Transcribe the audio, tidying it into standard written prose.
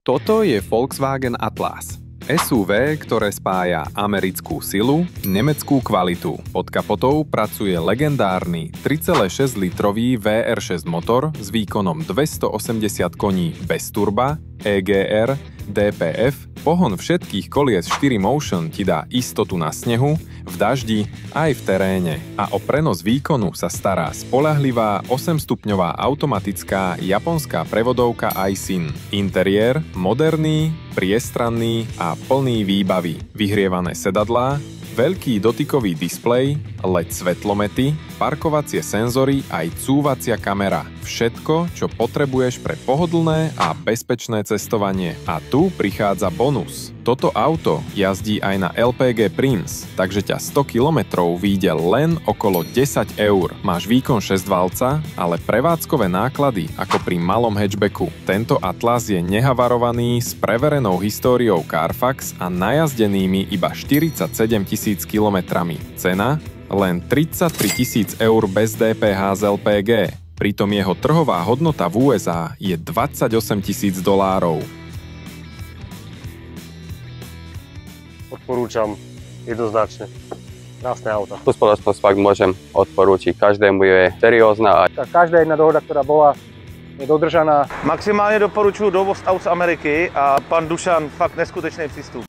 Toto je Volkswagen Atlas. SUV, ktoré spája americkú silu, nemeckú kvalitu. Pod kapotou pracuje legendárny 3,6-litrový VR6 motor s výkonom 280 koní bez turba, EGR, DPF, pohon všetkých kolies 4Motion ti dá istotu na snehu, v daždi aj v teréne. A o prenos výkonu sa stará spoľahlivá 8-stupňová automatická japonská prevodovka iSyn. Interiér moderný, priestranný a plný výbavy. Vyhrievané sedadlá, veľký dotykový displej, LED svetlomety, parkovacie senzory aj cúvacia kamera. Všetko, čo potrebuješ pre pohodlné a bezpečné cestovanie. A tu prichádza bonus. Toto auto jazdí aj na LPG Prince, takže ťa 100 km vyjde len okolo 10 eur. Máš výkon 6-valca, ale prevádzkové náklady ako pri malom hatchbacku. Tento Atlas je nehavarovaný s preverenou históriou Carfax a najazdenými iba 47 000 kilometrami. Cena? Len 33 000 eur bez DPH z LPG. Pritom jeho trhová hodnota v USA je $28 000. Odporúčam jednoznačne. Krásne auto. Tu spoločnosť fakt môžem odporúčiť. Každému je seriózna. Každá jedna dohoda, ktorá bola, je dodržaná. Maximálně doporučuji dovoz aut z Ameriky a pan Dušan fakt neskutečný přístup.